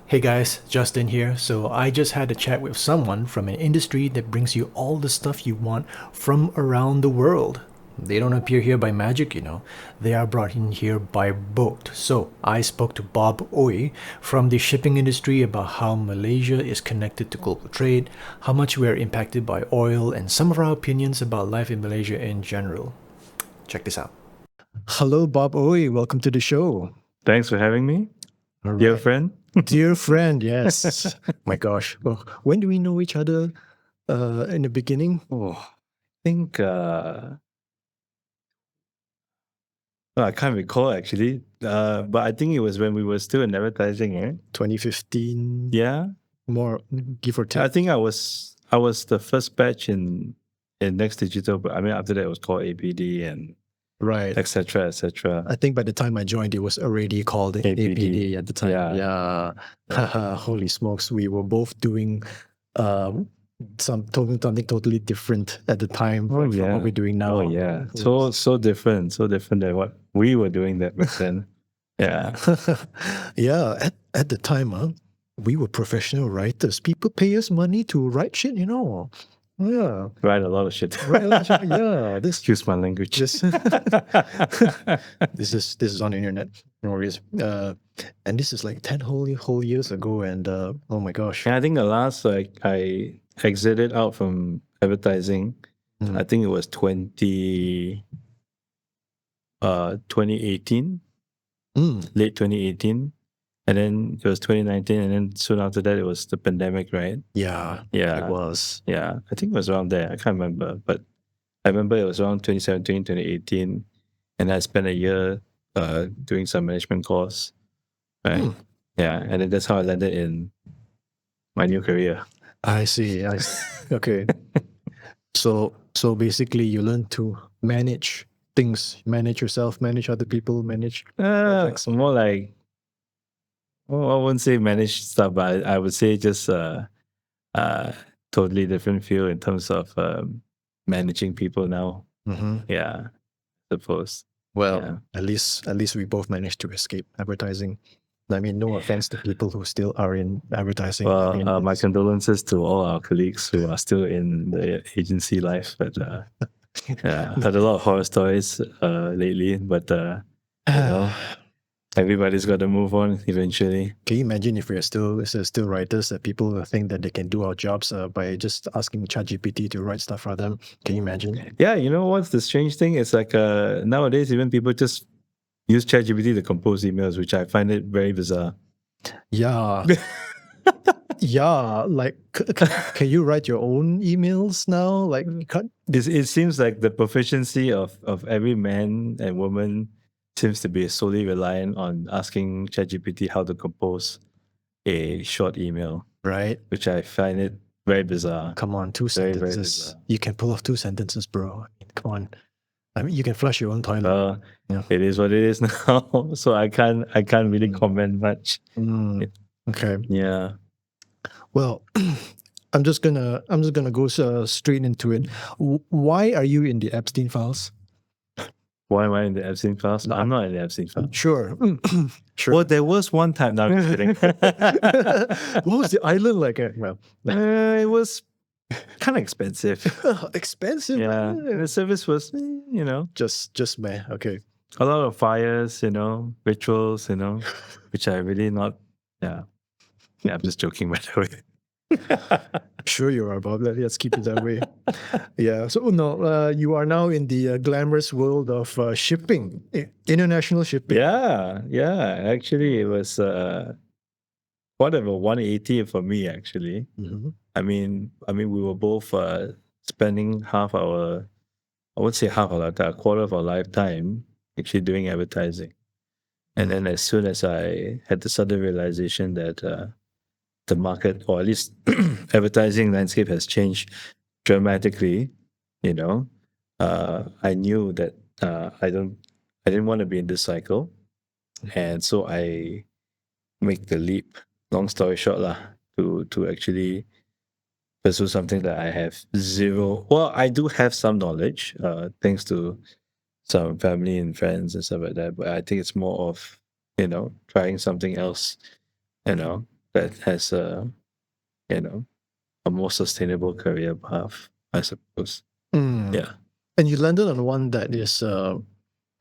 Hey guys, Justin here. So I just had a chat with someone from an industry that brings you all the stuff you want from around the world. They don't appear here by magic. They are brought in here by boat. So I spoke to Bob Ooi from the shipping industry about how Malaysia is connected to global trade, how much we are impacted by oil, and some of our opinions about life in Malaysia in general. Check this out. Hello, Bob Ooi. Welcome to the show. Thanks for having me, All dear right. friend. Dear friend, yes. My gosh. Well, when do we know each other in the beginning? I think well, I can't recall actually, but I think it was when we were still in advertising, eh? 2015, Yeah, more give or I take. think I was the first batch in Next Digital, but I mean after that it was called APD and Right. etc. etc. I think by the time I joined, it was already called APD at the time. Yeah. Yeah. Holy smokes. We were both doing um, something totally different at the time Oh from what yeah. we're doing now. Oh yeah. So different than what we were doing that back then. Yeah. Yeah, at the time, we were professional writers. People pay us money to write shit. Yeah, Write a lot of shit. right. Yeah, Excuse my language. this this is on the internet. No worries. And this is like 10 whole years ago, and oh my gosh. And I think the last I exited out from advertising, I think it was 2018, Mm, late 2018. And then it was 2019, and then soon after that it was the pandemic, right? yeah, it Yeah. was. Yeah. I think it was around there. I can't remember, but I remember it was around 2017, 2018, and I spent a year doing some management course. Right. Hmm. Yeah. And then that's how I landed in my new career. I see. I see. Okay. So basically, you learn to manage things, manage yourself, manage other people, manage projects. More like, well, I wouldn't say manage stuff, but I would say just uh, totally different feel in terms of managing people now. Mm-hmm. Yeah, I suppose. Well, Yeah. at least we both managed to escape advertising. I mean, no offense to people who still are in advertising. I mean, Well, my condolences to all our colleagues who are still in the agency life, but yeah, I've heard a lot of horror stories lately, but you know, everybody's got to move on eventually. can you imagine if we're still writers that people think that they can do our jobs by just asking ChatGPT to write stuff for them? Can you imagine? Yeah, you know what's the strange thing? It's like nowadays even people just use ChatGPT to compose emails, which I find it very bizarre. Yeah, yeah. Like, can you write your own emails now? Like, It seems like the proficiency of every man and woman seems to be solely reliant on asking ChatGPT how to compose a short email, right? which I find it very bizarre. Come on, two Very, very sentences. bizarre. You can pull off two sentences, bro. I mean, come on. I mean, you can flush your own toilet. Well, Yeah. it is what it is now. So I can't really comment much. Mm, okay. Yeah. Well, I'm just gonna go straight into it. Why are you in the Epstein files? Why am I in the Epstein files? No, I'm not in the Epstein files. Sure, sure. Well, there was one time. No, I'm just kidding. What was the island like? Well, It was kind of expensive. expensive. Yeah, the service was, Just meh. Okay. a lot of fires, rituals, which I really not. Yeah, yeah. I'm just joking, by the way. Sure you are, Bob. Let's keep it that way. Yeah. So no, you are now in the glamorous world of shipping, international shipping. Yeah, yeah. Actually, it was quite of a 180 for me. Actually, Mhm. we were both spending I would say half of our a quarter of our lifetime actually doing advertising. And then as soon as I had the sudden realization that the market, or at least advertising landscape, has changed dramatically, I knew that I didn't want to be in this cycle, and so I make the leap. Long story short, lah, to actually pursue something that I have zero. Well, I do have some knowledge, thanks to some family and friends and stuff like that. But I think it's more of trying something else, you know, that has a, you know, a more sustainable career path, I suppose. Yeah. And you landed on one that is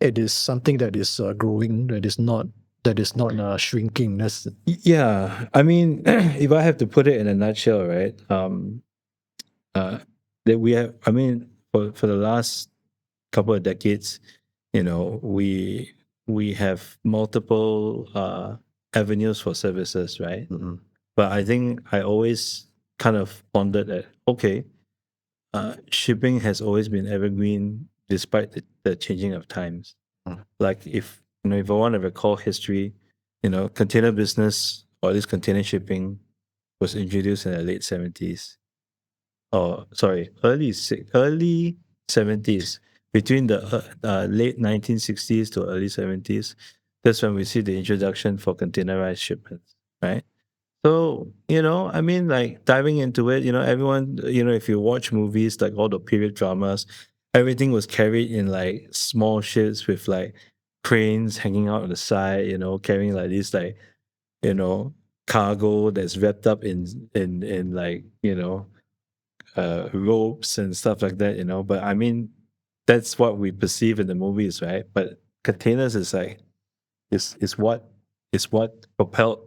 it is something that is growing, that is not shrinking. That's Yeah. I mean, if I have to put it in a nutshell, right? Uh, that we have, I mean, for the last couple of decades, you know, we have multiple avenues for services, right? But I think I always kind of pondered that, okay, shipping has always been evergreen despite the changing of times. Like if you know, if I want to recall history, you know, container business or at least container shipping was introduced in the late 70s. Or sorry, early 70s. Between the late 1960s to early 70s, that's when we see the introduction for containerized shipments, right? So, you know, I mean, like diving into it, you know, everyone, you know, if you watch movies, like all the period dramas, everything was carried in like small ships with like cranes hanging out on the side, you know, carrying like this, like, you know, cargo that's wrapped up in like, you know, ropes and stuff like that, you know. But I mean, that's what we perceive in the movies, right? But containers is like, is what propelled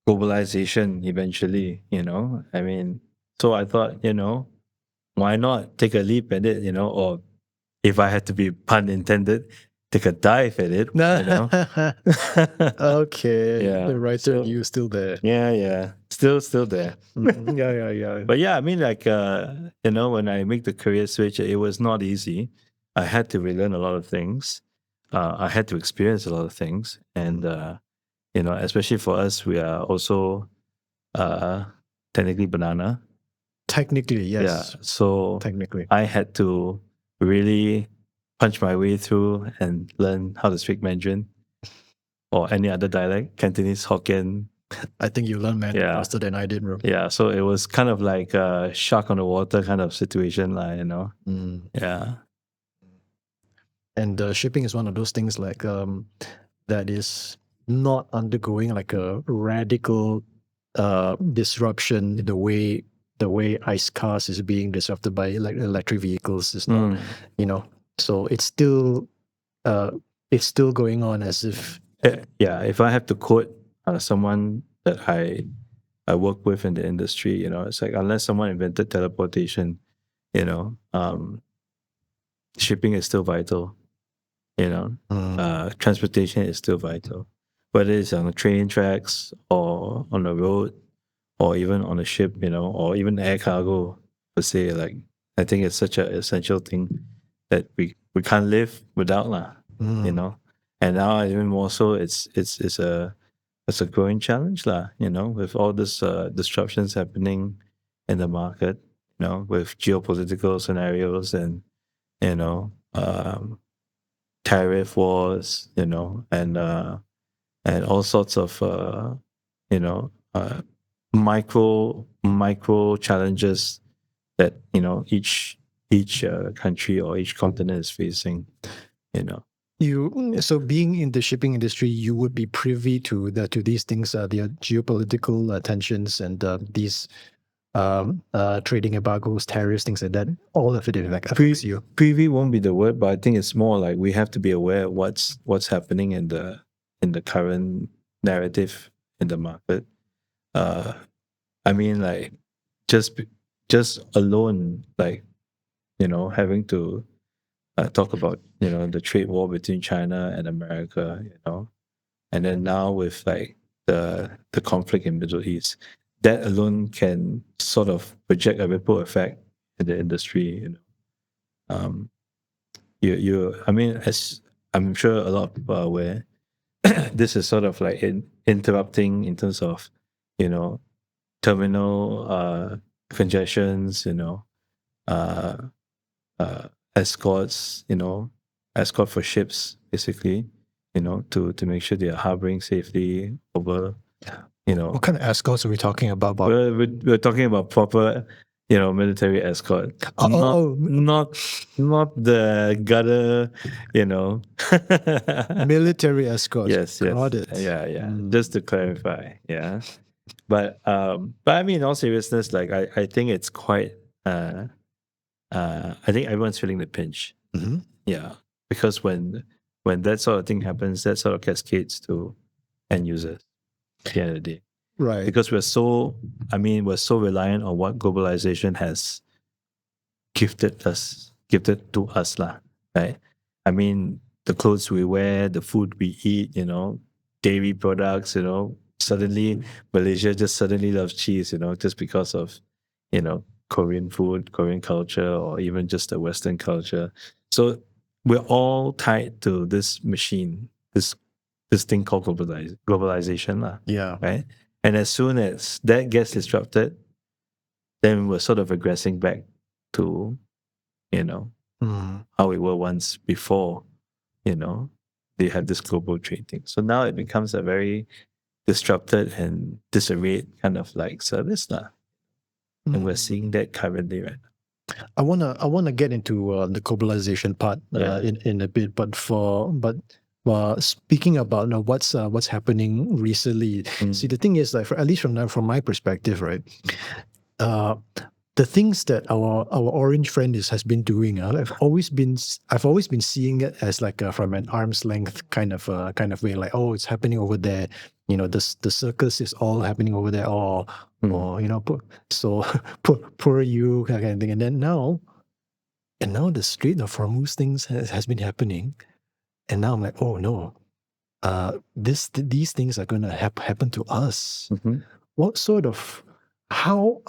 globalization eventually, you know. I mean, so I thought, you know, why not take a leap at it, you know, or if I had to be pun intended, take a dive at it, you know. okay. Yeah. The writer in you is still there. Yeah. Still there. Yeah. But yeah, I mean, like, you know, when I make the career switch, it was not easy. I had to relearn a lot of things. I had to experience a lot of things. And, you know, especially for us, we are also uh, technically banana. Technically, Yeah. yes. So Technically. I had to really punch my way through and learn how to speak Mandarin or any other dialect, Cantonese, Hokkien. I think you learned Mandarin Yeah. faster than I did, bro. Yeah. So it was kind of like a shark on the water kind of situation, like, you know. Yeah. And shipping is one of those things like that is not undergoing like a radical disruption in the way ICE cars is being disrupted by electric vehicles. It's not, you know. So it's still going on as if Yeah. If I have to quote someone that I work with in the industry, you know, it's like unless someone invented teleportation, you know, shipping is still vital. You know, transportation is still vital, whether it's on the train tracks or on the road or even on a ship, you know, or even air cargo per se. Like I think it's such an essential thing that we can't live without lah, you know. And now even more so, it's a growing challenge lah, you know, with all this disruptions happening in the market, you know, with geopolitical scenarios and you know tariff wars, you know, and all sorts of you know micro challenges that you know each country or each continent is facing, you know. so being in the shipping industry, you would be privy to these things, the geopolitical tensions and these trading embargoes, tariffs, things like that. All of it affects you. Privy won't be the word, but I think it's more like we have to be aware of what's happening in the current narrative in the market. I mean, like just just alone, like you know, having to talk about you know the trade war between China and America, you know, and then now with like the conflict in Middle East, that alone can sort of project a ripple effect in the industry. You know, um, I mean, as I'm sure a lot of people are aware, this is sort of like interrupting in terms of you know terminal congestions, you know, uh, escorts, you know, escort for ships, basically, you know, to make sure they are harboring safely over, you know. What kind of escorts are we talking about, Bob? We're talking about proper, you know, military escort. Not the gutter, you know. Military escorts. Yes. Got it. Yeah. Just to clarify, yeah. but I mean, in all seriousness, like I think it's quite. I think everyone's feeling the pinch. Mm-hmm. Yeah, because when that sort of thing happens, that sort of cascades to end users at the end of the day. Right. Because we're so reliant on what globalization has gifted to us, lah, right? I mean, the clothes we wear, the food we eat, dairy products, suddenly Malaysia just suddenly loves cheese, just because of, Korean food, Korean culture, or even just the Western culture. So we're all tied to this machine, this thing called globalization, lah, Yeah. right? And as soon as that gets disrupted, then we're sort of regressing back to, Mm. how we were once before, they had this global trade thing. So now it becomes a very disrupted and disarrayed kind of like service now. And we're seeing that currently right now. I wanna get into the globalization part Yeah. in a bit, but speaking about what's happening recently. See, the thing is, like, at least from my perspective, right? Uh, the things that our orange friend has been doing, I've always been seeing it as like from an arm's length kind of way, like, oh, it's happening over there, the circus is all happening over there, or so poor you kind of thing, and now the Strait of Hormuz things has been happening, and now I'm like, oh no, these things are gonna happen to us. Mhm. What sort of how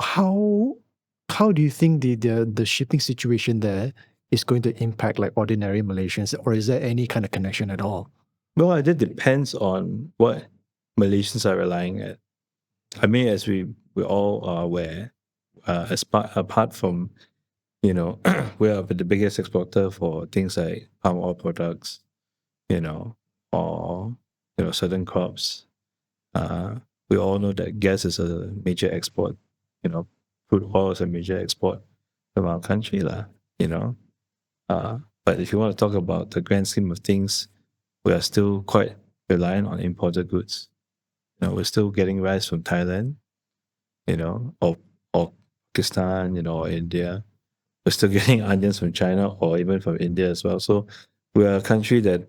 do you think the shipping situation there is going to impact like ordinary Malaysians, or is there any kind of connection at all? Well, it depends on what Malaysians are relying at. I mean, as we all are aware, apart from, we are the biggest exporter for things like palm oil products, or certain crops. We all know that gas is a major export. Crude oil is a major export from our country, lah. But if you want to talk about the grand scheme of things, we are still quite reliant on imported goods. We're still getting rice from Thailand, or Pakistan, or India. We're still getting onions from China or even from India as well. So we are a country that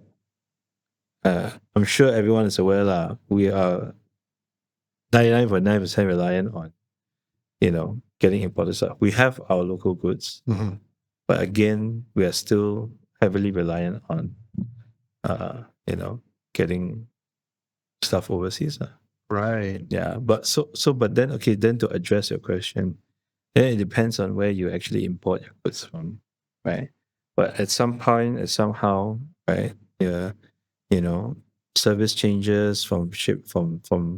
I'm sure everyone is aware lah. We are 99.9% reliant on, getting imported stuff. We have our local goods, Mhm. but again, we are still heavily reliant on, getting stuff overseas. Right. Yeah, but then to address your question, then it depends on where you actually import your goods from, right? But at some point, somehow, right? Yeah, service changes from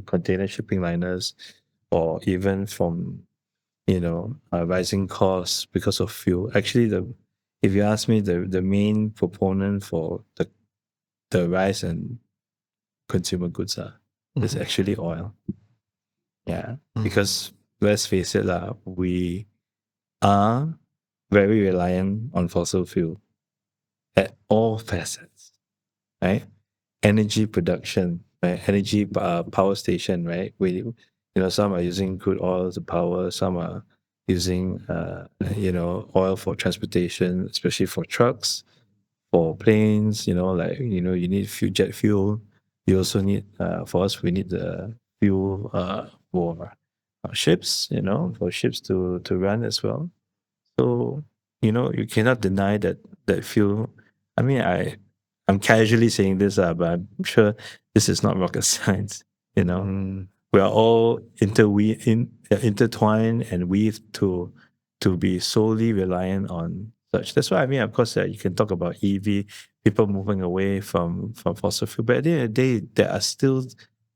container shipping liners, or even from rising costs because of fuel. Actually, if you ask me, the main proponent for the rise in consumer goods is actually oil. Yeah, because let's face it, we are very reliant on fossil fuel at all facets, right? Energy production, right? Energy power station, right? Some are using crude oil to power, some are using, oil for transportation, especially for trucks, for planes, you need jet fuel. You also need, for us, we need the fuel for ships, for ships to run as well. So, you cannot deny that fuel. I mean, I'm casually saying this, but I'm sure this is not rocket science. We are all intertwined and weaved to be solely reliant on such. That's why I mean, of course, you can talk about EV, people moving away from fossil fuel, but at the end of the day, there are still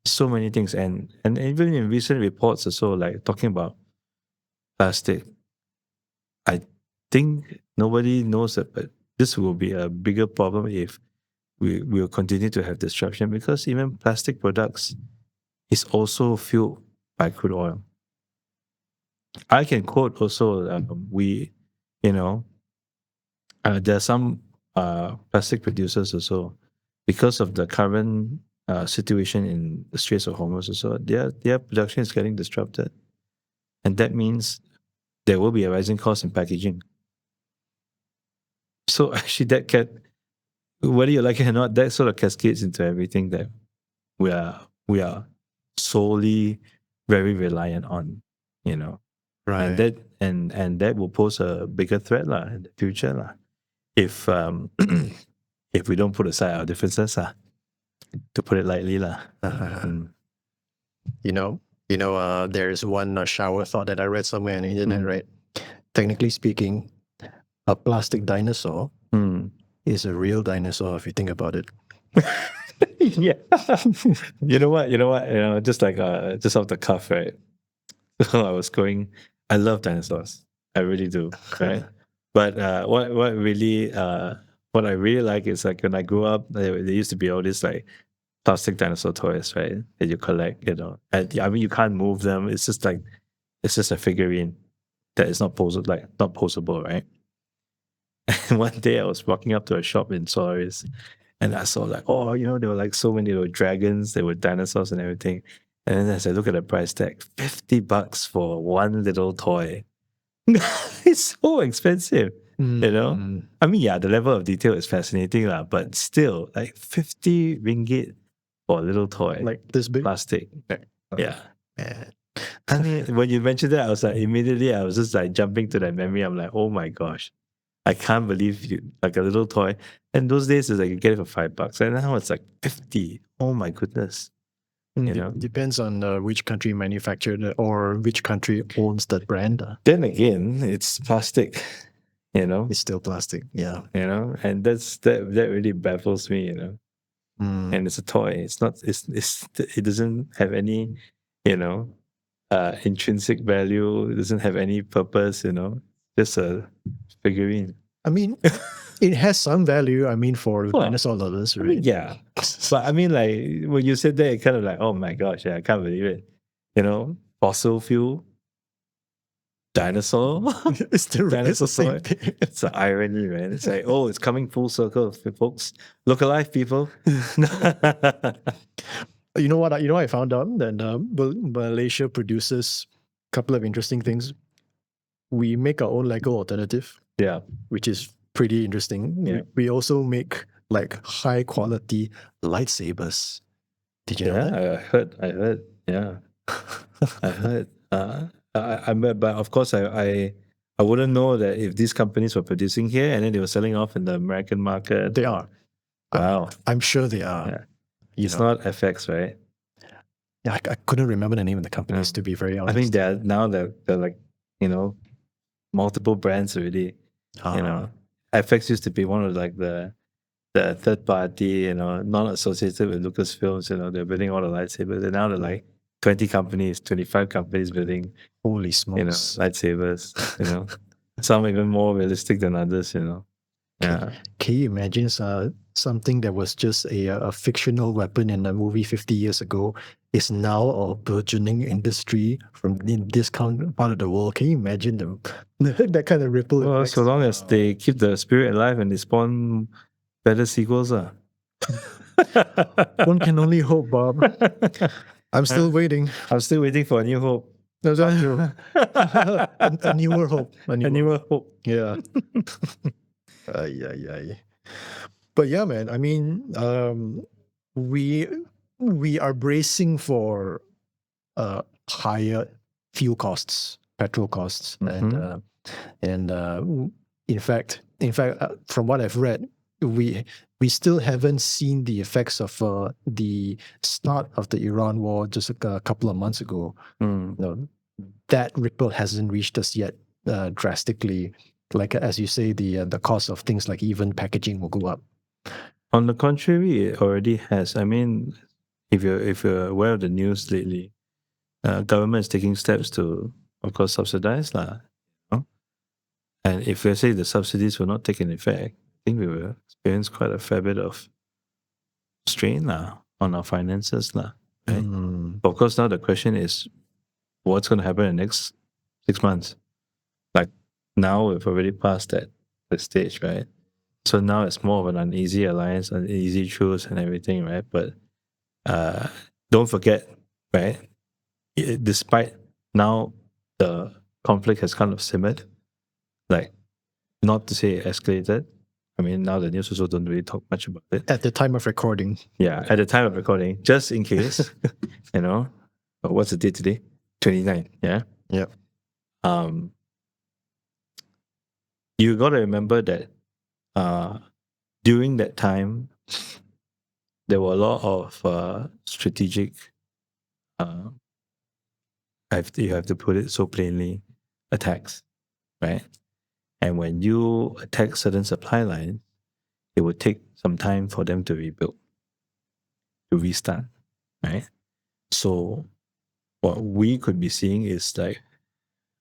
so many things, and even in recent reports also, like talking about plastic. I think nobody knows that, but this will be a bigger problem if we will continue to have disruption, because even plastic products is also fueled by crude oil. I can quote also, there are some plastic producers also, because of the current situation in the Straits of Hormuz also, their production is getting disrupted. And that means there will be a rising cost in packaging. So actually whether you like it or not, that sort of cascades into everything that we are solely very reliant on, you know. Right. And that will pose a bigger threat in the future if if we don't put aside our differences to put it lightly There's one shower thought that I read somewhere on the internet, Mm. right? Technically speaking, a plastic dinosaur is a real dinosaur if you think about it. Yeah. You know what? Just like just off the cuff, right? I love dinosaurs. I really do, right? But what I really like is like when I grew up, there used to be all these like plastic dinosaur toys, right? That you collect, And I mean, you can't move them. It's just a figurine that is not posable, right? And one day I was walking up to a shop in Solaris, and I saw like, there were like so many, there were dragons, there were dinosaurs and everything. And then as I look at the price tag, $50 for one little toy. It's so expensive, I mean, yeah, the level of detail is fascinating, but still, like 50 ringgit for a little toy. Like this big? Plastic. Yeah. Man. I mean, when you mentioned that, I was just like jumping to that memory. I'm like, oh my gosh, I can't believe like a little toy. And those days, it's like you get it for $5. And now it's like 50. Oh my goodness. Depends on which country manufactured it or which country owns that brand. Then again, it's plastic, It's still plastic, yeah. And that really baffles me, And it's a toy. It's not. It doesn't have any, intrinsic value. It doesn't have any purpose. Just a figurine. I mean, it has some value. I mean, for dinosaur lovers, right? I mean, yeah. But I mean, like when you said that, it kind of like, oh my gosh, I can't believe it. Fossil fuel, dinosaur. It's the same toy. thing. It's an irony, man. It's like, oh, it's coming full circle, folks. Look alive, people. You know what I found out? That Malaysia produces a couple of interesting things. We make our own Lego alternative. Yeah. Which is pretty interesting. Yeah. We also make like high quality lightsabers. Did you know that? I heard. Yeah. I heard. But of course, I wouldn't know that if these companies were producing here and then they were selling off in the American market. They are. Wow. I'm sure they are. Yeah. It's not FX, right? Yeah, I couldn't remember the name of the companies, to be very honest. I think they're like, multiple brands already. FX used to be one of like the third party, not associated with Lucasfilms. They're building all the lightsabers. And now they're like 20 companies, 25 companies building. Holy smokes! Lightsabers. Some even more realistic than others. Yeah. Can you imagine something that was just a fictional weapon in a movie 50 years ago is now a burgeoning industry in this part of the world? Can you imagine that kind of ripple Well, effects? so long as they keep the spirit alive and they spawn better sequels. One can only hope, Bob. I'm still waiting. I'm still waiting for A New Hope. No, that's true. A newer hope. A newer hope. Yeah. Yeah. But yeah, man. I mean, we are bracing for higher fuel costs, petrol costs, and in fact, from what I've read, we still haven't seen the effects of the start of the Iran war just a couple of months ago. That ripple hasn't reached us yet drastically. Like as you say, the cost of things like even packaging will go up. On the contrary, it already has. I mean, if you're aware of the news lately, government is taking steps to, of course, subsidize And if we say the subsidies will not take an effect, I think we will experience quite a fair bit of strain on our finances right? But of course, now the question is, what's going to happen in the next 6 months? Like now, we've already passed the stage, right? So now it's more of an uneasy alliance, an easy truce and everything, right? But don't forget, right? Despite now the conflict has kind of simmered, like not to say escalated. I mean, now the news also don't really talk much about it. At the time of recording. Yeah, at the time of recording, just in case, you know. But what's the date today? 29. Yeah. Yep. You got to remember that during that time, there were a lot of strategic, you have to put it so plainly, attacks, right? And when you attack certain supply lines, it would take some time for them to rebuild, to restart, right? So what we could be seeing is like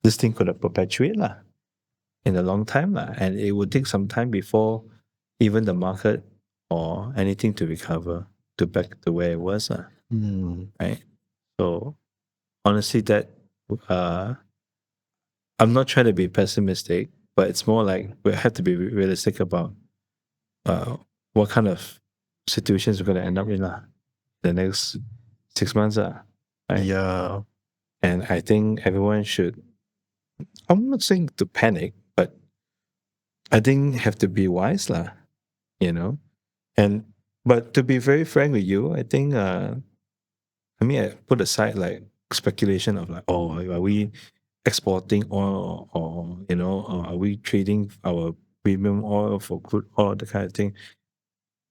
this thing could have perpetuate in a long time and it would take some time before even the market or anything to recover to back to where it was right? So honestly, that I'm not trying to be pessimistic, but it's more like we have to be realistic about what kind of situations we're going to end up in the next 6 months right? Yeah. And I think everyone should, I'm not saying to panic, but I think have to be wise you know. And but to be very frank with you, I think I put aside like speculation of like, oh, are we exporting oil or you know, or are we trading our premium oil for crude oil, the kind of thing.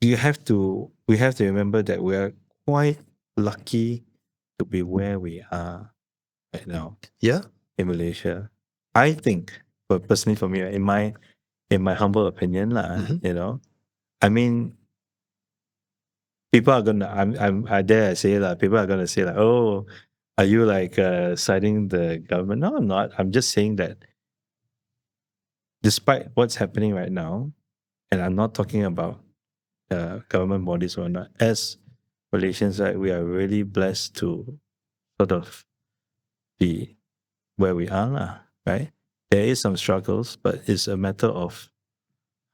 We have to remember that we're quite lucky to be where we are right now. Yeah. In Malaysia. I think, but personally for me, in my humble opinion, you know, I mean, people are gonna, I dare I say people are gonna say like, oh, are you like citing the government? No, I'm not. I'm just saying that despite what's happening right now, and I'm not talking about government bodies or not, as Malaysians, right, we are really blessed to sort of be where we are, right? There is some struggles, but it's a matter of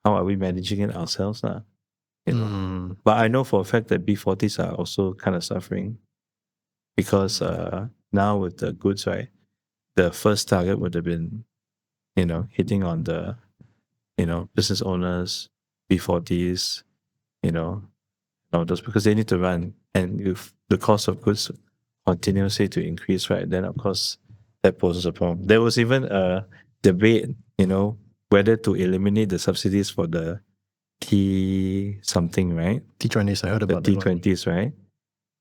how are we managing it ourselves, you know. But I know for a fact that B40s are also kind of suffering because now with the goods, right, the first target would have been, you know, hitting on the, you know, business owners, B40s, you know, all those because they need to run. And if the cost of goods continuously to increase, right, then of course that poses a problem. There was even a debate, you know, whether to eliminate the subsidies for the T something, right? T20s, I heard The about that one. T20s, right?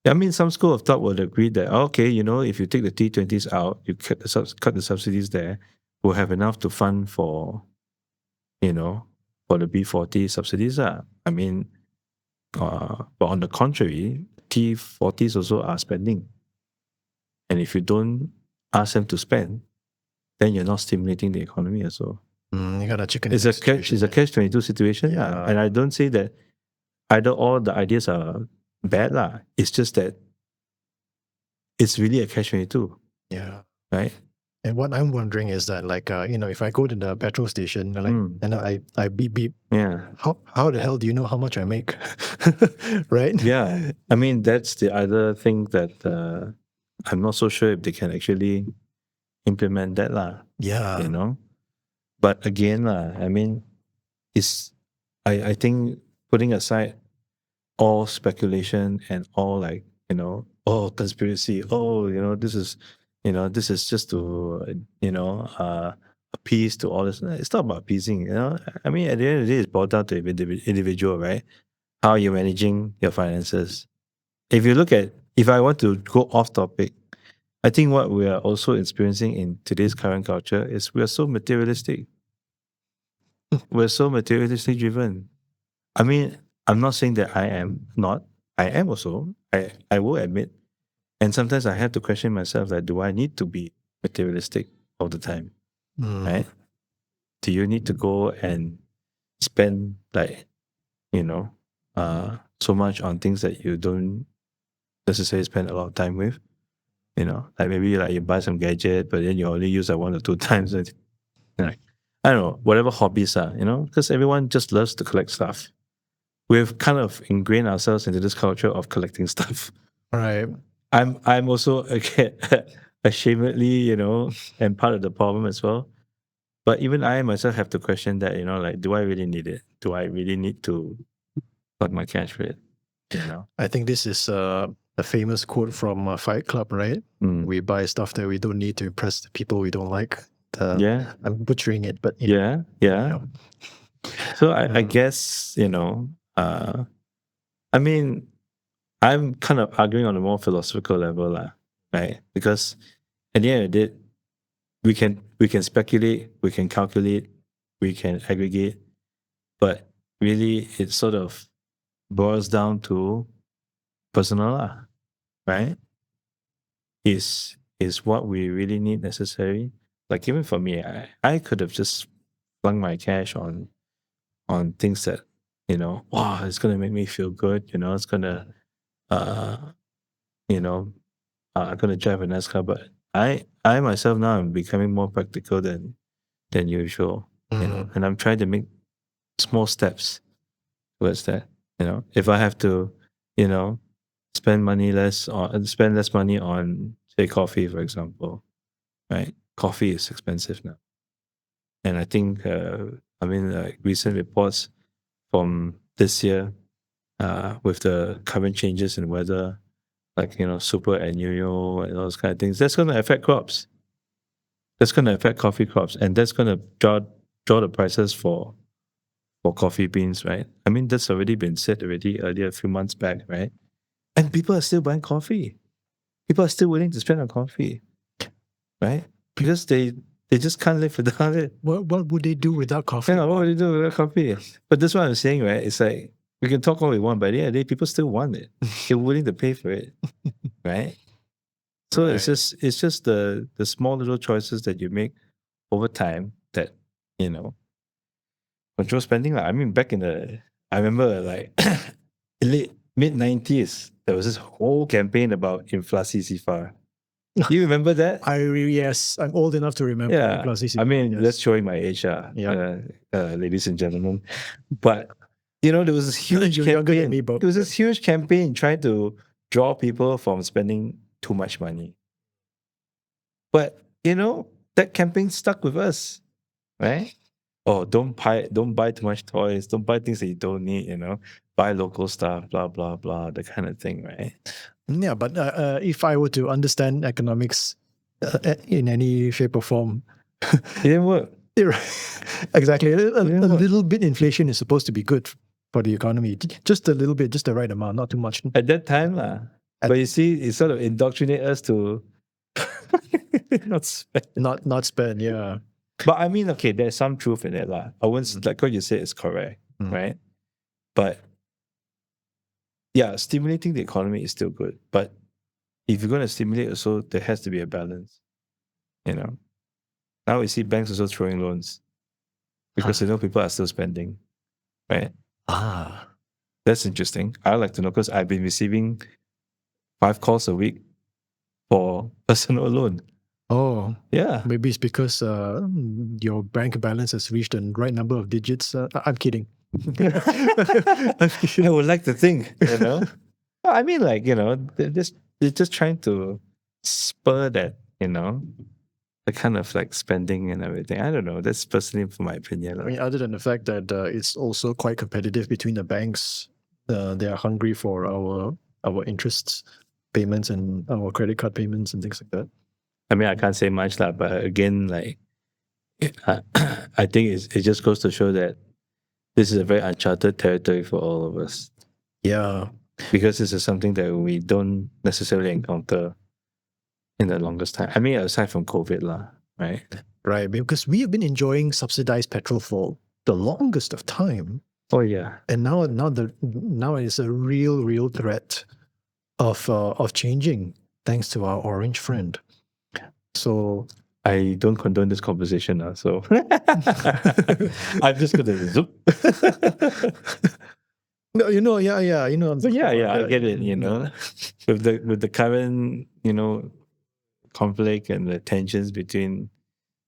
I mean, some school of thought would agree that, okay, you know, if you take the T20s out, you cut the subsidies there, we'll have enough to fund for, you know, for the B40 subsidies. I mean, but on the contrary, T40s also are spending. And if you don't ask them to spend, then you're not stimulating the economy as well. You got a chicken. It's a catch-22 situation. Yeah. And I don't say that either all the ideas are bad. It's just that it's really a catch-22. Yeah. Right? And what I'm wondering is that, like, you know, if I go to the petrol station, like, and I beep beep, yeah, how the hell do you know how much I make, right? Yeah, I mean that's the other thing that I'm not so sure if they can actually implement that Yeah. you know. But again I mean, I think putting aside all speculation and all like, you know, oh conspiracy, oh, you know, this is just to appease to all this. It's not about appeasing, you know. I mean, at the end of the day, it's boiled down to individual, right? How you're managing your finances. If I want to go off topic, I think what we are also experiencing in today's current culture is we are so materialistic. We're so materialistic driven. I mean, I'm not saying that I am not. I am also. I will admit. And sometimes I have to question myself like, do I need to be materialistic all the time? Right? Do you need to go and spend like, you know, so much on things that you don't necessarily spend a lot of time with? You know, like maybe like you buy some gadget, but then you only use it 1 or 2 times. And, like, I don't know, whatever hobbies are, you know, because everyone just loves to collect stuff, we've kind of ingrained ourselves into this culture of collecting stuff. Right. I'm also again ashamedly, and part of the problem as well. But even I myself have to question that, like, do I really need it? Do I really need to plug my cash for it? I think this is a famous quote from Fight Club, right? We buy stuff that we don't need to impress the people we don't like. Yeah. I'm butchering it, but Yeah. So I guess, I mean, I'm kind of arguing on a more philosophical level, right? Because at the end of the day, we can speculate, we can calculate, we can aggregate, but really it sort of boils down to personal, right? Is what we really need necessary? Like even for me, I could have just flung my cash on things that, wow, it's gonna make me feel good, it's gonna I'm gonna drive a nice car, but I myself now am becoming more practical than usual, and I'm trying to make small steps towards that. If I have to, spend less money on say coffee, for example, right? Coffee is expensive now, and I think recent reports from this year, with the current changes in weather, like super El Nino and all those kind of things, that's going to affect crops. That's going to affect coffee crops, and that's going to draw the prices for coffee beans, right? I mean, that's already been said earlier a few months back, right? And people are still buying coffee. People are still willing to spend on coffee, right? Because they just can't live without it. What would they do without coffee? What would they do without coffee? But that's what I'm saying, right? It's like we can talk all we want, but at the end of the day, people still want it. They're willing to pay for it, right? So Right. it's just the small little choices that you make over time that control spending. I mean, I remember like late mid-90s, there was this whole campaign about inflasi sifar. Do you remember that? Yes, I'm old enough to remember. Yeah, I mean, that's showing my age, ladies and gentlemen. But there was this huge You're younger than campaign. me, Bob. There was this huge campaign trying to draw people from spending too much money. But that campaign stuck with us, right? Oh, don't buy too much toys. Don't buy things that you don't need. Buy local stuff. Blah blah blah. The kind of thing, right? Yeah, but if I were to understand economics in any shape or form, it didn't work. Exactly. A little bit inflation is supposed to be good for the economy. Just a little bit, just the right amount, not too much. At that time, but you see, it sort of indoctrinates us to not spend. Not spend, yeah. But I mean, okay, there's some truth in it, I wouldn't like what you said is correct, right? But yeah, stimulating the economy is still good. But if you're going to stimulate, also there has to be a balance. Now we see banks also throwing loans because they know people are still spending, right? That's interesting. I'd like to know because I've been receiving 5 calls a week for personal loan. Oh, yeah. Maybe it's because your bank balance has reached the right number of digits. I'm kidding. I would like to think, I mean, like, they're just trying to spur that, the kind of like spending and everything. I don't know. That's personally for my opinion. I mean, other than the fact that it's also quite competitive between the banks, they are hungry for our interests payments and our credit card payments and things like that. I mean, I can't say much, but again, like, I think it just goes to show that this is a very uncharted territory for all of us. Yeah. Because this is something that we don't necessarily encounter in the longest time. I mean, aside from COVID, right? Right, because we have been enjoying subsidized petrol for the longest of time. Oh yeah. And now it's a real threat of changing thanks to our orange friend. So I don't condone this conversation now, so I'm just gonna zoop. No, yeah. But yeah, I get it. With the current, conflict and the tensions between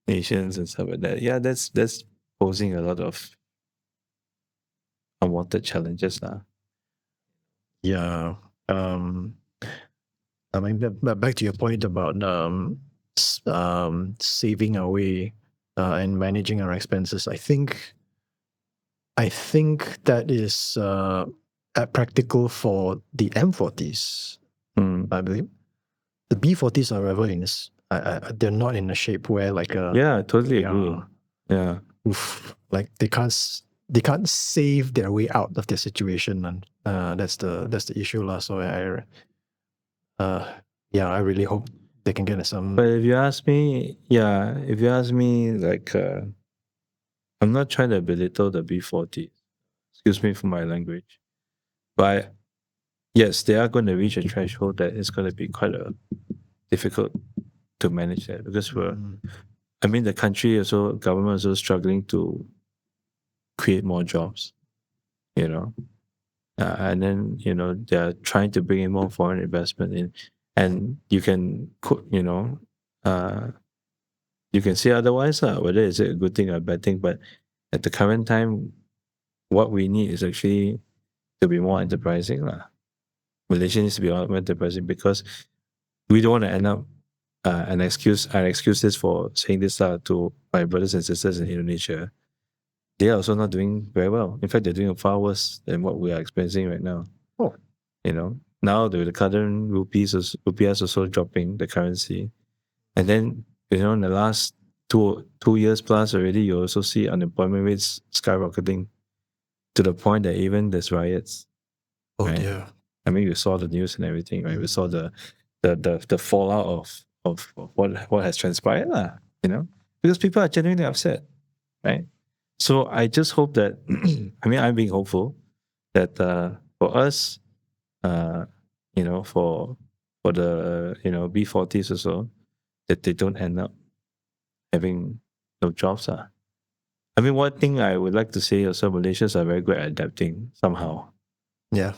nations and stuff like that. Yeah, that's posing a lot of unwanted challenges now. Yeah. I mean, back to your point about saving our way and managing our expenses. I think that is practical for the M40s. I believe the B40s, however, they're not in a shape where like Yeah, I totally agree. Yeah. like they can't save their way out of their situation, and that's the issue lah. So I really hope they can get some. But if you ask me, like, I'm not trying to belittle the B40. Excuse me for my language. But yes, they are going to reach a threshold that is going to be quite difficult to manage that because the country also, government is also struggling to create more jobs, and then, they're trying to bring in more foreign investment in, and you can, you can say otherwise, whether it's a good thing or a bad thing, but at the current time, what we need is actually to be more enterprising. Malaysia needs to be more enterprising because we don't want to end up an excuse this for saying this to my brothers and sisters in Indonesia. They are also not doing very well. In fact, they're doing far worse than what we are experiencing right now. Oh. Now the current rupiah is also dropping, the currency. And then, in the last 2 years plus already, you also see unemployment rates skyrocketing to the point that even there's riots. Oh, right? dear. I mean, we saw the news and everything, right? We saw the fallout of what has transpired, because people are genuinely upset, right? So I just hope that, I'm being hopeful that for us, for the B40s or so, that they don't end up having no jobs. One thing I would like to say also, Malaysians are very good at adapting somehow. Yeah.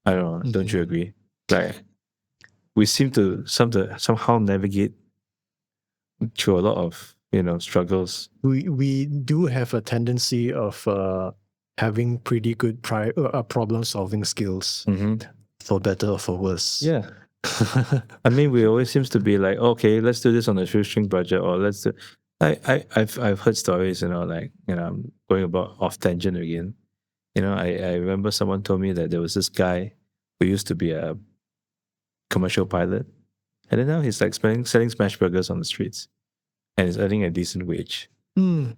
I don't know. Don't you agree? Like, we seem to somehow navigate through a lot of struggles. We do have a tendency of having pretty good problem solving skills, for better or for worse. Yeah. We always seems to be like, okay, let's do this on a shoestring budget, or let's do. I've heard stories, I'm going about off tangent again. I remember someone told me that there was this guy who used to be a commercial pilot, and then now he's like selling smash burgers on the streets, and is earning a decent wage. I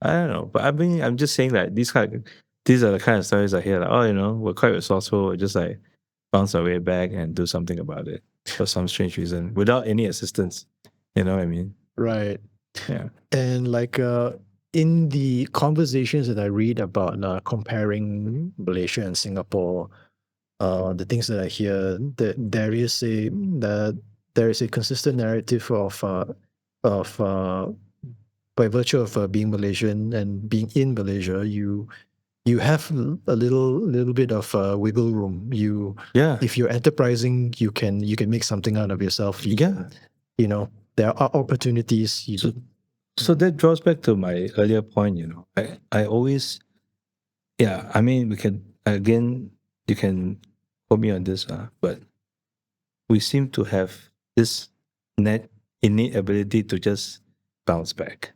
don't know, but I'm just saying that these are the kind of stories I hear. Like, we're quite resourceful. We're just like bounce our way back and do something about it for some strange reason without any assistance. You know what I mean? Right. Yeah. And like in the conversations that I read about comparing Malaysia and Singapore, the things that I hear, that there is a consistent narrative of by virtue of being Malaysian and being in Malaysia, you have a little bit of wiggle room. If you're enterprising, you can make something out of yourself. There are opportunities. So that draws back to my earlier point. I always, we can, again, you can quote me on this, but we seem to have this innate ability to just bounce back,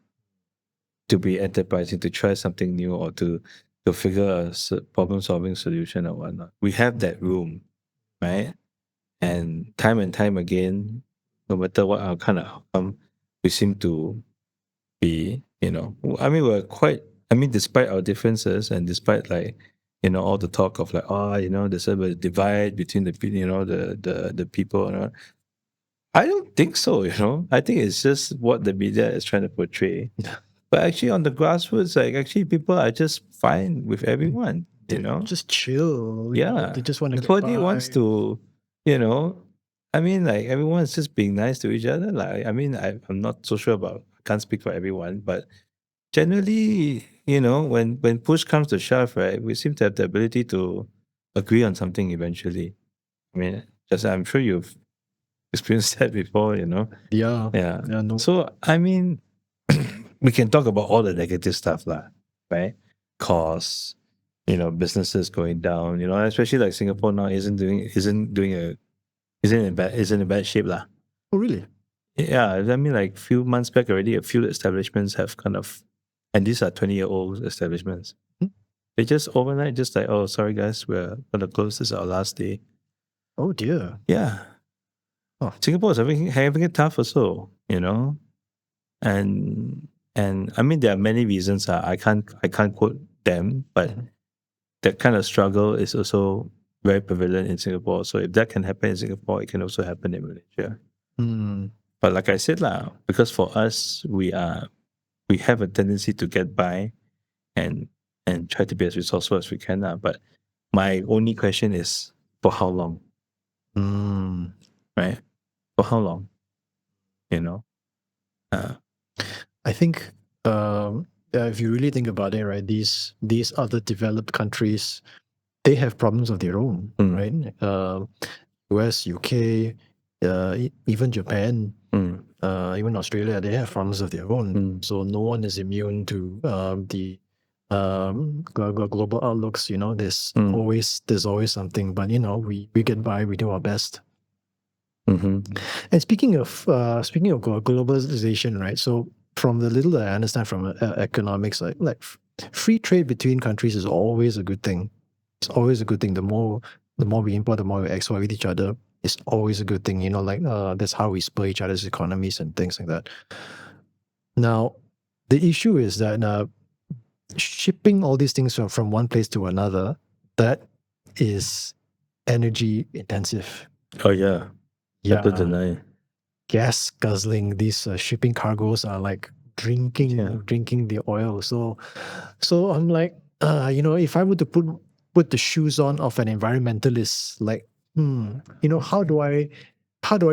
to be enterprising, to try something new, or to figure a problem-solving solution or whatnot. We have that room, right? And time again, no matter what our kind of outcome, we seem to be, we're quite, despite our differences and despite all the talk of there's a divide between the the people. I don't think so, I think it's just what the media is trying to portray. But actually on the grassroots, actually people are just fine with everyone, just chill. Yeah. They just want to Nobody wants to, everyone's just being nice to each other. I'm not so sure about, can't speak for everyone, but generally, when push comes to shove, right, we seem to have the ability to agree on something eventually. I'm sure you've experienced that before, Yeah. Yeah. No. So, we can talk about all the negative stuff, right? Costs, businesses going down, especially like Singapore now isn't in bad shape lah. Oh, really? Yeah, I mean, like few months back already, a few establishments have kind of, and these are 20-year-old establishments. Hmm. They just overnight, just like, oh, sorry guys, we're gonna close. This is our last day. Oh dear. Yeah, Oh. Singapore is having it tough also, and I mean there are many reasons. I can't quote them, but that kind of struggle is also very prevalent in Singapore. So if that can happen in Singapore, it can also happen in Malaysia. Hmm. But like I said lah, because for us we have a tendency to get by and try to be as resourceful as we can lah. But my only question is, for how long? Hmm. Right? For how long? I think if you really think about it, right, these other developed countries, they have problems of their own, right? US, UK, even Japan, even Australia, they have problems of their own. So no one is immune to the global outlooks. There's always something, but we get by, we do our best. And speaking of globalization, right? So from the little that I understand from economics, like free trade between countries is always a good thing. It's always a good thing. The more we import, the more we export with each other. It's always a good thing. That's how we spur each other's economies and things like that. Now, the issue is that shipping all these things from one place to another, that is energy intensive. Oh yeah. Yeah. Not to deny. Gas guzzling. These shipping cargoes are like drinking the oil. So I'm like, if I were to put the shoes on of an environmentalist, like, how do I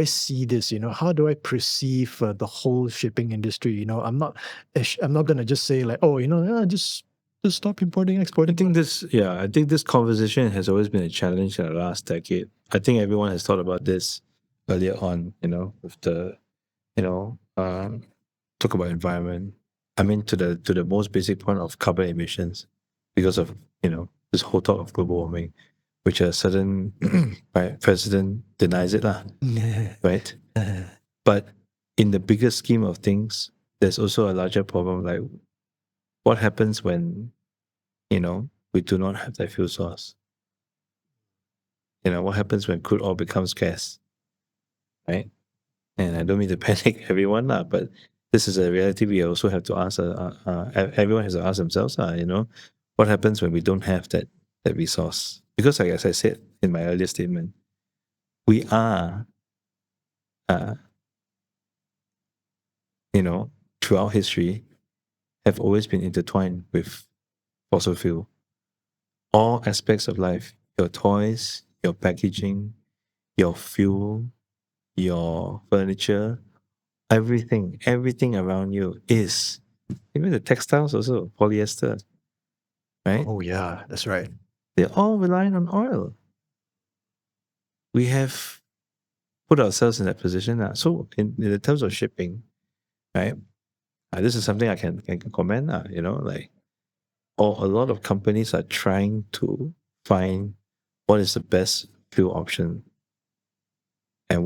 see this? How do I perceive the whole shipping industry? I'm not gonna just say like, oh, just stop importing, exporting. I think this conversation has always been a challenge in the last decade. I think everyone has thought about this earlier on, with the, talk about environment. I mean, to the most basic point of carbon emissions, because of this whole talk of global warming, which a certain president denies it lah, right? But in the bigger scheme of things, there's also a larger problem. Like, what happens when we do not have that fuel source? What happens when crude oil becomes scarce, right? And I don't mean to panic everyone lah, but this is a reality we also have to ask. Everyone has to ask themselves, what happens when we don't have that resource? Because, like, as I said in my earlier statement, we are, throughout history, have always been intertwined with fossil fuel. All aspects of life, your toys, your packaging, your fuel, your furniture, everything around you is, even the textiles also, polyester, right? Oh yeah, that's right. They're all relying on oil. We have put ourselves in that position now. So in the terms of shipping, right? This is something I can comment, like, a lot of companies are trying to find what is the best fuel option and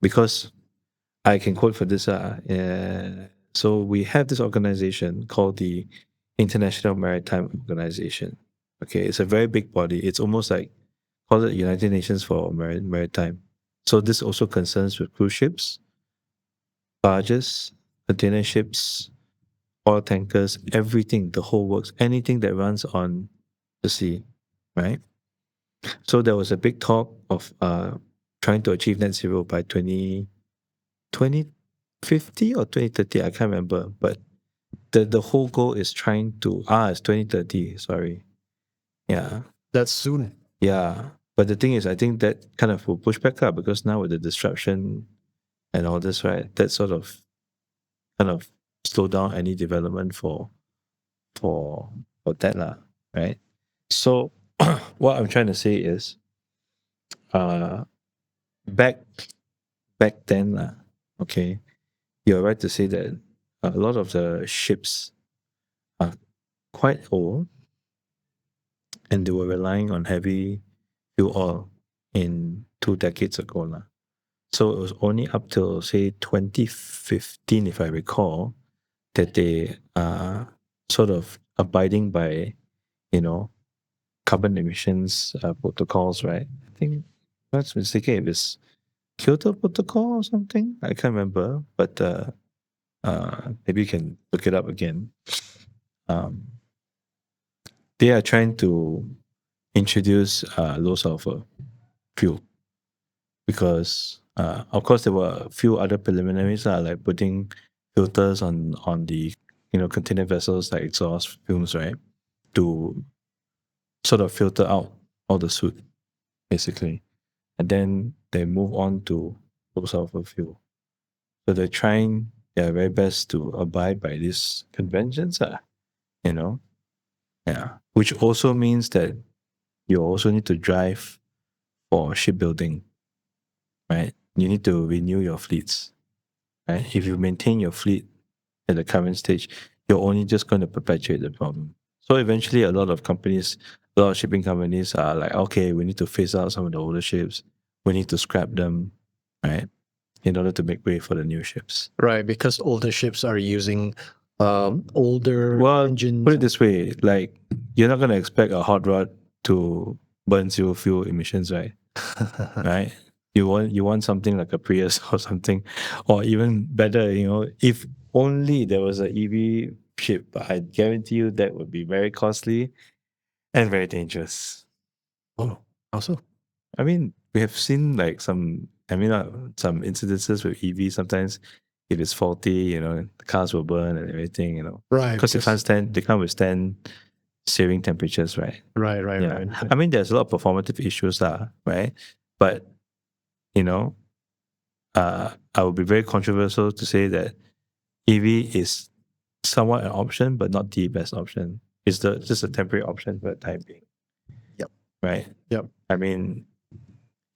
because I can quote for this. So we have this organization called the International Maritime Organization. Okay, it's a very big body. It's almost like, call it United Nations for Maritime. So this also concerns with cruise ships, barges, container ships, oil tankers, everything, the whole works, anything that runs on the sea, right? So there was a big talk of trying to achieve net zero by 2050 or 2030, I can't remember. But the whole goal is trying to, it's 2030, sorry. Yeah. That's soon. Yeah. But the thing is, I think that kind of will push back up, because now with the disruption and all this, right, that sort of kind of slow down any development for that lah, right? So what I'm trying to say is, back then lah, okay, you're right to say that a lot of the ships are quite old, and they were relying on heavy fuel oil in 2 decades ago. Lah. So it was only up till, say, 2015, if I recall, that they are sort of abiding by, carbon emissions protocols, right? I think that's mistaken if it's Kyoto Protocol or something. I can't remember, but maybe you can look it up again. They are trying to introduce low sulfur fuel because, of course, there were a few other preliminaries, like putting filters on the container vessels, like exhaust fumes, right, to sort of filter out all the soot, basically, and then they move on to low sulfur fuel. So they're trying their very best to abide by these conventions, which also means that you also need to drive for shipbuilding, right? You need to renew your fleets, right? If you maintain your fleet at the current stage, you're only just going to perpetuate the problem. So eventually, a lot of shipping companies are like, okay, we need to phase out some of the older ships. We need to scrap them, right? In order to make way for the new ships. Right, because older ships are using older engines. Put it this way, like you're not going to expect a hot rod to burn zero fuel emissions, right? Right? You want something like a Prius or something, or even better, if only there was an EV ship, but I guarantee you that would be very costly and very dangerous. Oh, also? I mean, we have seen like some incidences with EV. Sometimes if it's faulty, the cars will burn and everything, Right. Because they can't withstand steering temperatures, right? Right. I mean, there's a lot of performative issues, right? But, I would be very controversial to say that EV is somewhat an option, but not the best option. It's just a temporary option for the time being. Yep. Right? Yep. I mean,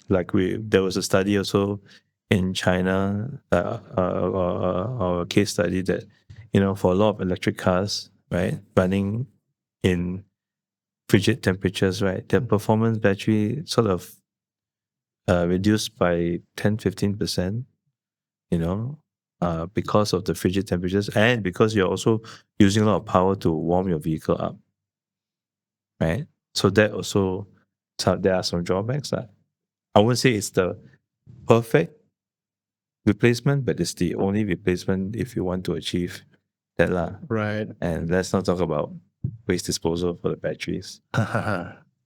there was a study also in China, or a case study that, for a lot of electric cars, right, running in frigid temperatures, right, their performance battery sort of reduced by 10-15%, because of the frigid temperatures and because you're also using a lot of power to warm your vehicle up, right? So that also, there are some drawbacks. I wouldn't say it's the perfect replacement, but it's the only replacement if you want to achieve that. Right. And let's not talk about waste disposal for the batteries.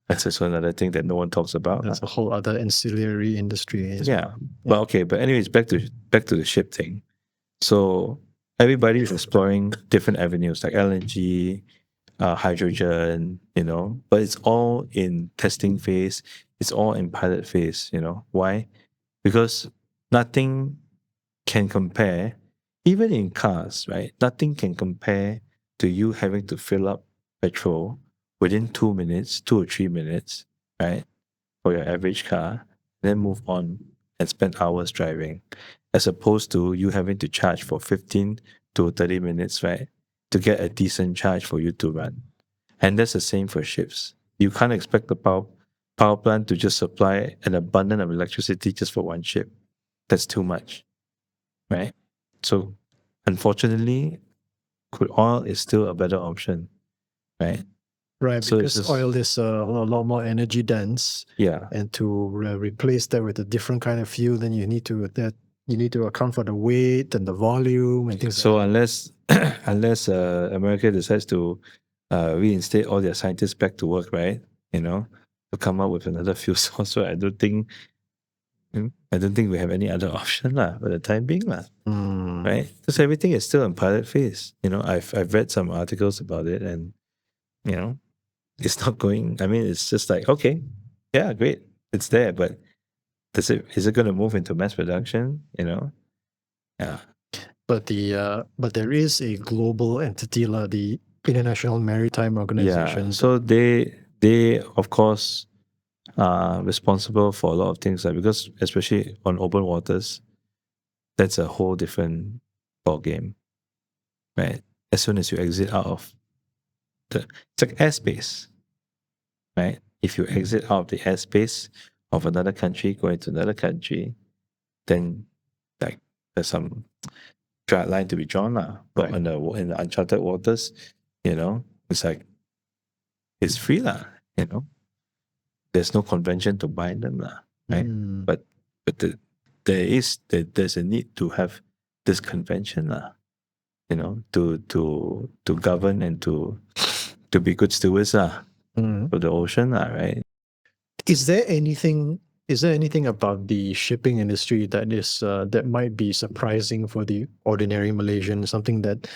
That's also another thing that no one talks about. That's a whole other ancillary industry. Yeah. But okay, but anyways, back to the ship thing. So everybody is exploring different avenues like LNG, hydrogen, but it's all in testing phase. It's all in pilot phase, Why? Because nothing can compare, even in cars, right? Nothing can compare to you having to fill up petrol within 2 minutes, 2 or 3 minutes, right? For your average car, then move on and spend hours driving, as opposed to you having to charge for 15 to 30 minutes, right? To get a decent charge for you to run. And that's the same for ships. You can't expect the power plant to just supply an abundance of electricity just for one ship. That's too much, right? So, unfortunately, crude oil is still a better option, right? Right, So because oil is a lot more energy dense. Yeah. And to replace that with a different kind of fuel, then you need to account for the weight and the volume and things. So unless America decides to reinstate all their scientists back to work, right? To come up with another fuel source. So I don't think we have any other option for the time being, right? Because everything is still in pilot phase. I've read some articles about it, and it's not going. I mean, it's just like, okay, yeah, great, it's there, but is it going to move into mass production? Yeah. But there is a global entity, the International Maritime Organization. Yeah. So they of course are responsible for a lot of things, because especially on open waters, that's a whole different ball game, right? As soon as you exit out of it's like airspace, right? If you exit out of the airspace of another country, going to another country, then like there's some dry line to be drawn lah. But Right. in the uncharted waters, it's like it's free lah. There's no convention to bind them lah, right? Mm. But there's a need to have this convention lah, to govern and to be good stewards lah for the ocean lah, right? Is there anything about the shipping industry that is that might be surprising for the ordinary Malaysian? Something that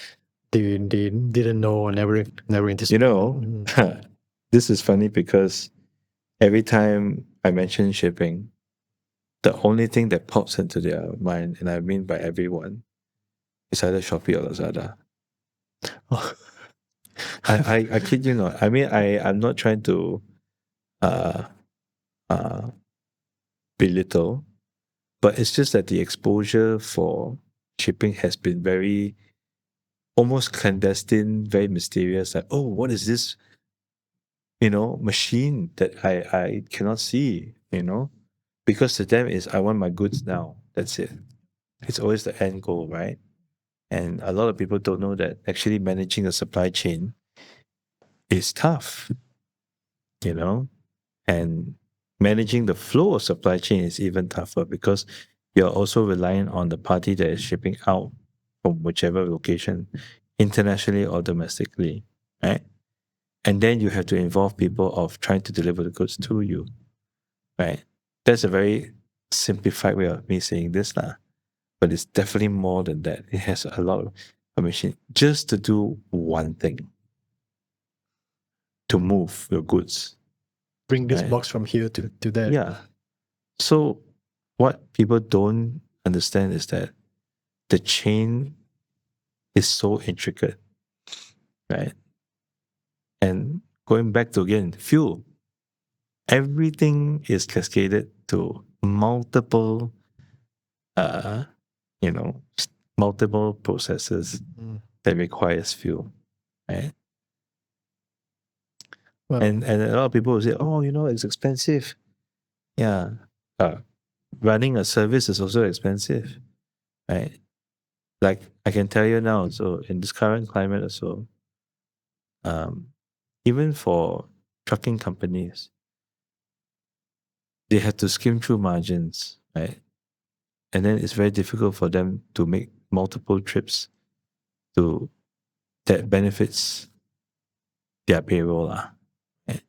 they didn't know or never anticipated. This is funny because every time I mention shipping, the only thing that pops into their mind, and I mean by everyone, is either Shopee or Lazada. I kid you not. I mean, I'm not trying to belittle, but it's just that the exposure for shipping has been very almost clandestine, very mysterious. Like, oh, what is this? Machine that I cannot see. Because to them is I want my goods now. That's it. It's always the end goal, right? And a lot of people don't know that actually managing a supply chain is tough. And managing the flow of supply chain is even tougher because you're also relying on the party that is shipping out from whichever location, internationally or domestically, right? And then you have to involve people of trying to deliver the goods to you, right? That's a very simplified way of me saying this lah. But it's definitely more than that. It has a lot of permission just to do one thing, to move your goods. Bring this box from here to there. Yeah. So what people don't understand is that the chain is so intricate, right? And going back to, again, fuel. Everything is cascaded to multiple, multiple processes that requires fuel, right? Well, and a lot of people will say, oh, it's expensive. Yeah. Running a service is also expensive, right? Like I can tell you now, so in this current climate also, even for trucking companies, they have to skim through margins, right? And then it's very difficult for them to make multiple trips that benefits their payroll, right?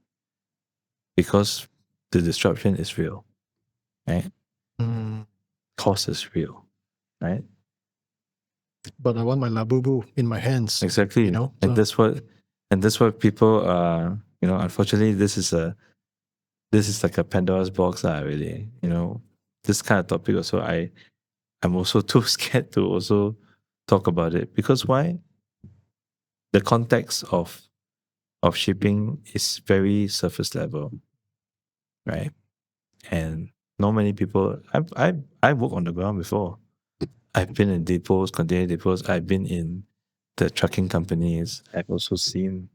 Because the disruption is real, right? Cost is real, right? But I want my labubu in my hands. Exactly. And that's what people unfortunately this is like a Pandora's box, really. This kind of topic also I'm also too scared to also talk about it. Because why? The context of shipping is very surface level, right? And not many people I worked on the ground before. I've been in depots, container depots. I've been in the trucking companies. I've also seen,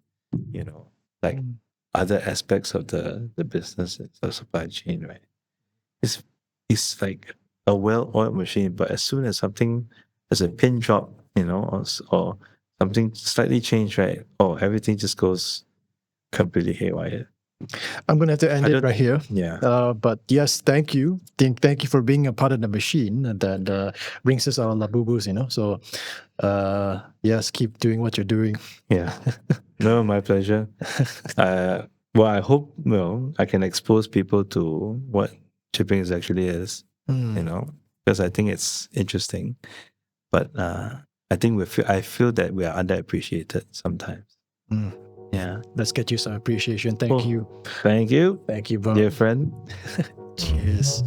other aspects of the business, the supply chain, right? It's like a well-oiled machine, but as soon as something, as a pin drop, or something slightly changed, right? Oh, everything just goes completely haywire. I'm going to have to end it right here. Yeah. But yes, thank you. Thank you for being a part of the machine that brings us our labubus, So, yes, keep doing what you're doing. Yeah. No, my pleasure. Well, I hope, I can expose people to what shipping actually is, because I think it's interesting. But I think I feel that we are underappreciated sometimes. Yeah. Let's get you some appreciation. Thank you. Thank you. Thank you, Bob. Dear friend. Cheers.